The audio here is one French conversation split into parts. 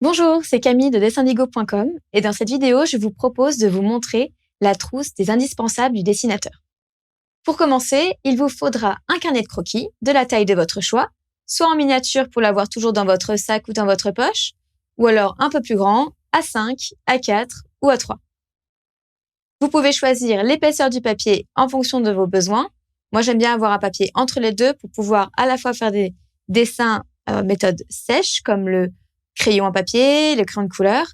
Bonjour, c'est Camille de dessindigo.com et dans cette vidéo, je vous propose de vous montrer la trousse des indispensables du dessinateur. Pour commencer, il vous faudra un carnet de croquis de la taille de votre choix, soit en miniature pour l'avoir toujours dans votre sac ou dans votre poche, ou alors un peu plus grand, A5, A4 ou A3. Vous pouvez choisir l'épaisseur du papier en fonction de vos besoins. Moi, j'aime bien avoir un papier entre les deux pour pouvoir à la fois faire des dessins méthode sèche, comme le crayon à papier, le crayon de couleur,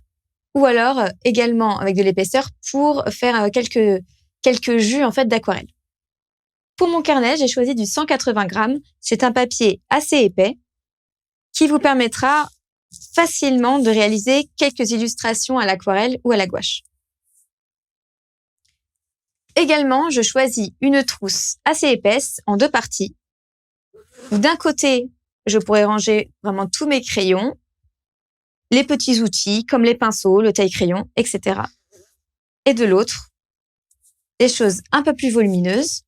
ou alors également avec de l'épaisseur pour faire quelques jus en fait d'aquarelle. Pour mon carnet, j'ai choisi du 180 grammes. C'est un papier assez épais qui vous permettra facilement de réaliser quelques illustrations à l'aquarelle ou à la gouache. Également, je choisis une trousse assez épaisse en deux parties. D'un côté, je pourrais ranger vraiment tous mes crayons, les petits outils comme les pinceaux, le taille-crayon, etc. Et de l'autre, des choses un peu plus volumineuses,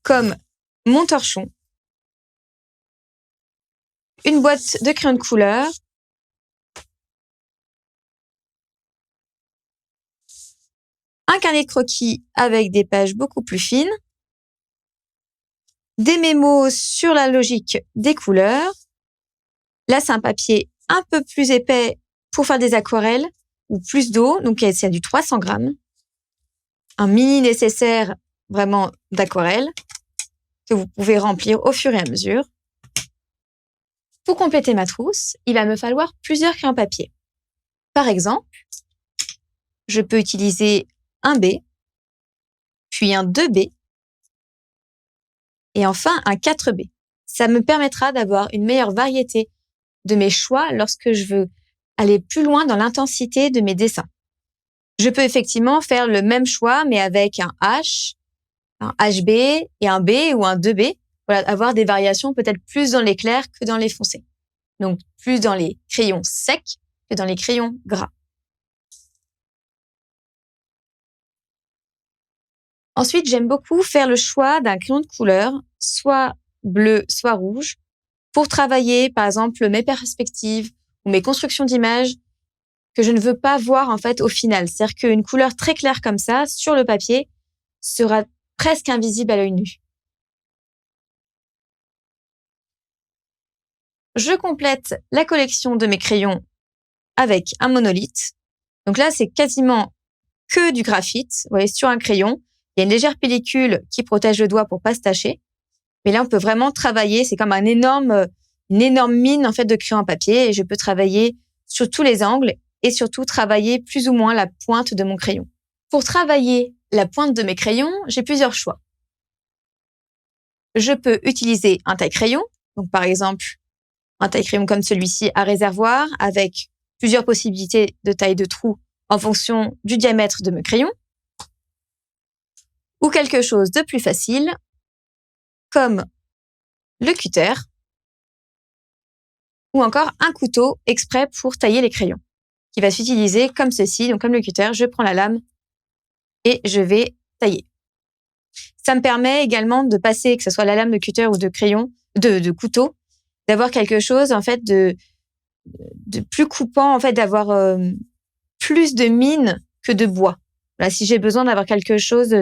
comme mon torchon, une boîte de crayons de couleur, un carnet de croquis avec des pages beaucoup plus fines, des mémos sur la logique des couleurs. Là, c'est un papier un peu plus épais pour faire des aquarelles ou plus d'eau, donc c'est du 300 grammes. Un mini nécessaire vraiment d'aquarelle que vous pouvez remplir au fur et à mesure. Pour compléter ma trousse, il va me falloir plusieurs crayons papier. Par exemple, je peux utiliser un B, puis un 2B, et enfin un 4B. Ça me permettra d'avoir une meilleure variété de mes choix lorsque je veux aller plus loin dans l'intensité de mes dessins. Je peux effectivement faire le même choix, mais avec un H, un HB et un B ou un 2B. Voilà, avoir des variations peut-être plus dans les clairs que dans les foncés. Donc, plus dans les crayons secs que dans les crayons gras. Ensuite, j'aime beaucoup faire le choix d'un crayon de couleur, soit bleu, soit rouge, pour travailler, par exemple, mes perspectives ou mes constructions d'images que je ne veux pas voir, en fait, au final. C'est-à-dire qu'une couleur très claire comme ça, sur le papier, sera presque invisible à l'œil nu. Je complète la collection de mes crayons avec un monolithe. Donc là, c'est quasiment que du graphite. Vous voyez, sur un crayon, il y a une légère pellicule qui protège le doigt pour pas se tacher. Mais là, on peut vraiment travailler. C'est comme une énorme mine en fait de crayon à papier. Et je peux travailler sur tous les angles et surtout travailler plus ou moins la pointe de mon crayon. Pour travailler la pointe de mes crayons, j'ai plusieurs choix. Je peux utiliser un taille-crayon. Donc, par exemple, un taille-crayon comme celui-ci à réservoir avec plusieurs possibilités de taille de trou en fonction du diamètre de mes crayons. Ou quelque chose de plus facile, comme le cutter, ou encore un couteau exprès pour tailler les crayons, qui va s'utiliser comme ceci. Donc, comme le cutter, je prends la lame et je vais tailler. Ça me permet également de passer, que ce soit la lame de cutter ou de crayon, de couteau, d'avoir quelque chose, en fait, de plus coupant, en fait, d'avoir plus de mine que de bois. Voilà, si j'ai besoin d'avoir quelque chose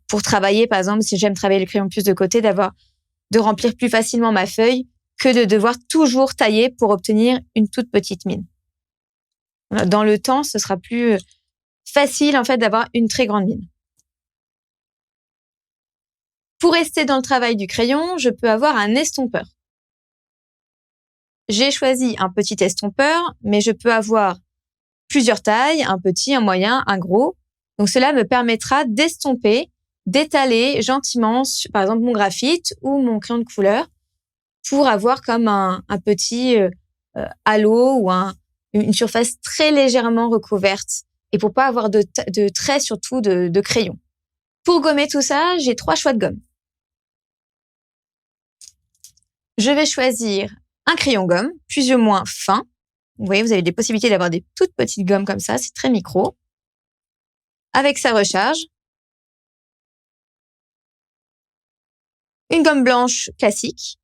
pour travailler, par exemple, si j'aime travailler le crayon plus de côté, de remplir plus facilement ma feuille que de devoir toujours tailler pour obtenir une toute petite mine. Voilà, dans le temps, ce sera plus facile, en fait, d'avoir une très grande mine. Pour rester dans le travail du crayon, je peux avoir un estompeur. J'ai choisi un petit estompeur, mais je peux avoir plusieurs tailles, un petit, un moyen, un gros. Donc, cela me permettra d'estomper, d'étaler gentiment, par exemple, mon graphite ou mon crayon de couleur pour avoir comme un petit halo ou une surface très légèrement recouverte et pour pas avoir de traits, surtout de crayon. Pour gommer tout ça, j'ai 3 choix de gomme. Je vais choisir un crayon gomme, plus ou moins fin. Vous voyez, vous avez des possibilités d'avoir des toutes petites gommes comme ça, c'est très micro. Avec sa recharge. Une gomme blanche classique.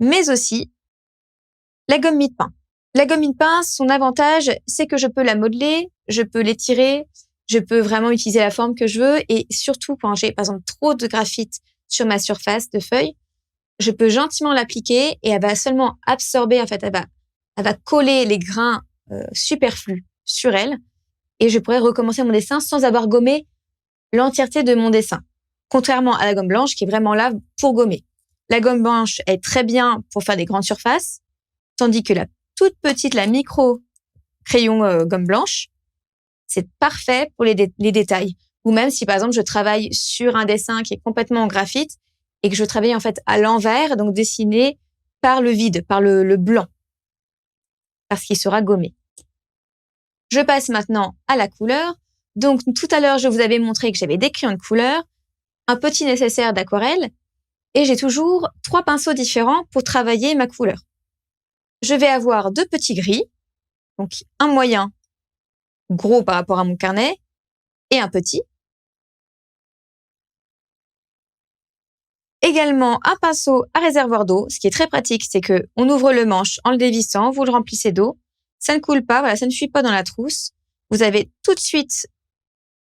mais aussi la gomme mie-de-pain. La gomme mie-de-pain, son avantage, c'est que je peux la modeler, je peux l'étirer, je peux vraiment utiliser la forme que je veux et surtout quand j'ai par exemple trop de graphite sur ma surface de feuille, je peux gentiment l'appliquer et elle va seulement absorber, en fait, elle va coller les grains superflus sur elle et je pourrais recommencer mon dessin sans avoir gommé l'entièreté de mon dessin. Contrairement à la gomme blanche qui est vraiment là pour gommer. La gomme blanche est très bien pour faire des grandes surfaces, tandis que la toute petite, la micro crayon gomme blanche, c'est parfait pour les détails. Ou même si par exemple je travaille sur un dessin qui est complètement en graphite et que je travaille en fait à l'envers, donc dessiné par le vide, par le blanc, parce qu'il sera gommé. Je passe maintenant à la couleur. Donc tout à l'heure, je vous avais montré que j'avais des crayons de couleur, un petit nécessaire d'aquarelle et j'ai toujours 3 pinceaux différents pour travailler ma couleur. Je vais avoir 2 petits gris, donc un moyen gros par rapport à mon carnet et un petit. Également un pinceau à réservoir d'eau. Ce qui est très pratique, c'est que on ouvre le manche en le dévissant, vous le remplissez d'eau. Ça ne coule pas, voilà, ça ne fuit pas dans la trousse. Vous avez tout de suite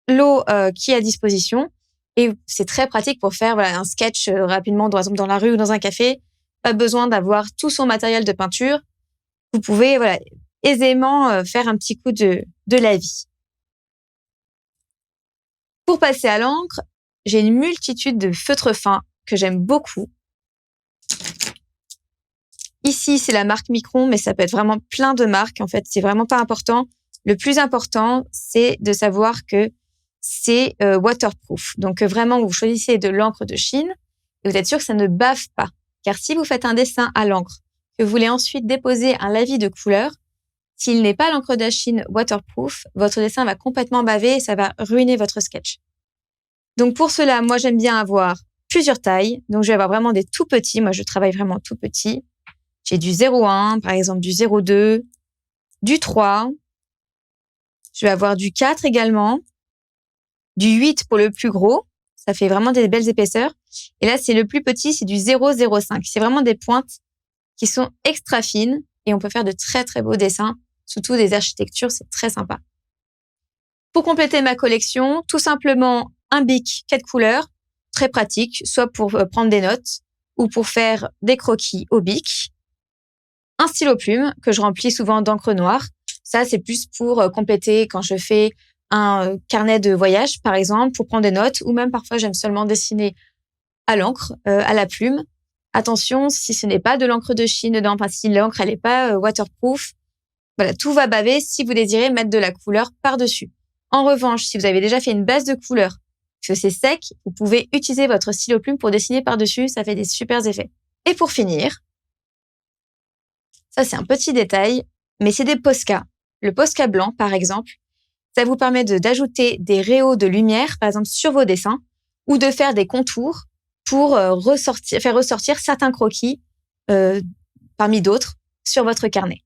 l'eau qui est à disposition et c'est très pratique pour faire un sketch rapidement, par exemple dans la rue ou dans un café. Pas besoin d'avoir tout son matériel de peinture. Vous pouvez aisément faire un petit coup de lavis. Pour passer à l'encre, j'ai une multitude de feutres fins que j'aime beaucoup. Ici, c'est la marque Micron, mais ça peut être vraiment plein de marques. En fait, c'est vraiment pas important. Le plus important, c'est de savoir que c'est waterproof. Donc vraiment, vous choisissez de l'encre de Chine et vous êtes sûr que ça ne bave pas. Car si vous faites un dessin à l'encre, que vous voulez ensuite déposer un lavis de couleur, s'il n'est pas l'encre de Chine waterproof, votre dessin va complètement baver et ça va ruiner votre sketch. Donc pour cela, moi j'aime bien avoir plusieurs tailles. Donc je vais avoir vraiment des tout petits. Moi je travaille vraiment tout petit. J'ai du 0,1, par exemple du 0,2, du 3. Je vais avoir du 4 également. Du 8 pour le plus gros. Ça fait vraiment des belles épaisseurs. Et là, c'est le plus petit, c'est du 0,05. C'est vraiment des pointes qui sont extra fines et on peut faire de très, très beaux dessins. Surtout des architectures, c'est très sympa. Pour compléter ma collection, tout simplement un bic 4 couleurs, très pratique, soit pour prendre des notes ou pour faire des croquis au bic. Un stylo plume que je remplis souvent d'encre noire. Ça, c'est plus pour compléter quand je fais un carnet de voyage, par exemple, pour prendre des notes, ou même parfois j'aime seulement dessiner à l'encre, à la plume. Attention, si ce n'est pas de l'encre de Chine dedans, enfin si l'encre elle n'est pas waterproof, voilà, tout va baver si vous désirez mettre de la couleur par-dessus. En revanche, si vous avez déjà fait une base de couleur, que c'est sec, vous pouvez utiliser votre stylo plume pour dessiner par-dessus, ça fait des super effets. Et pour finir, ça c'est un petit détail, mais c'est des Posca. Le Posca blanc, par exemple, ça vous permet d'ajouter des rayons de lumière, par exemple, sur vos dessins, ou de faire des contours pour faire ressortir certains croquis parmi d'autres sur votre carnet.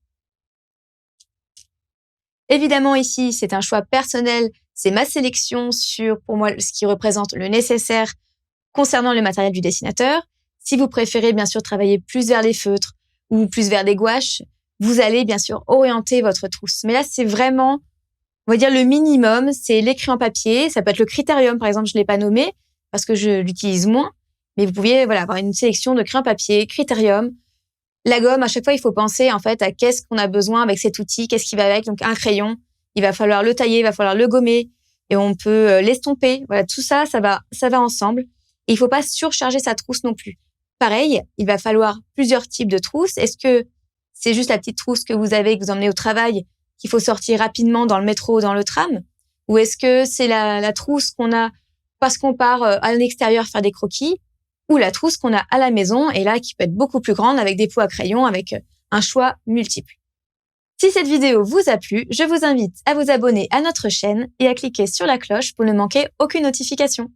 Évidemment, ici, c'est un choix personnel. C'est ma sélection sur, pour moi, ce qui représente le nécessaire concernant le matériel du dessinateur. Si vous préférez, bien sûr, travailler plus vers les feutres ou plus vers des gouaches, vous allez, bien sûr, orienter votre trousse. Mais là, c'est vraiment, on va dire, le minimum. C'est les crayons papier. Ça peut être le Critérium, par exemple. Je ne l'ai pas nommé parce que je l'utilise moins. Mais vous pouviez avoir une sélection de crayons papier, Critérium. La gomme, à chaque fois, il faut penser en fait à qu'est-ce qu'on a besoin avec cet outil, qu'est-ce qui va avec. Donc un crayon, il va falloir le tailler, il va falloir le gommer et on peut l'estomper. Voilà, tout ça, ça va ensemble. Et il faut pas surcharger sa trousse non plus. Pareil, il va falloir plusieurs types de trousses. Est-ce que c'est juste la petite trousse que vous avez, que vous emmenez au travail, qu'il faut sortir rapidement dans le métro ou dans le tram? Ou est-ce que c'est la trousse qu'on a parce qu'on part à l'extérieur faire des croquis? Ou la trousse qu'on a à la maison et là qui peut être beaucoup plus grande avec des pots à crayon, avec un choix multiple. Si cette vidéo vous a plu, je vous invite à vous abonner à notre chaîne et à cliquer sur la cloche pour ne manquer aucune notification.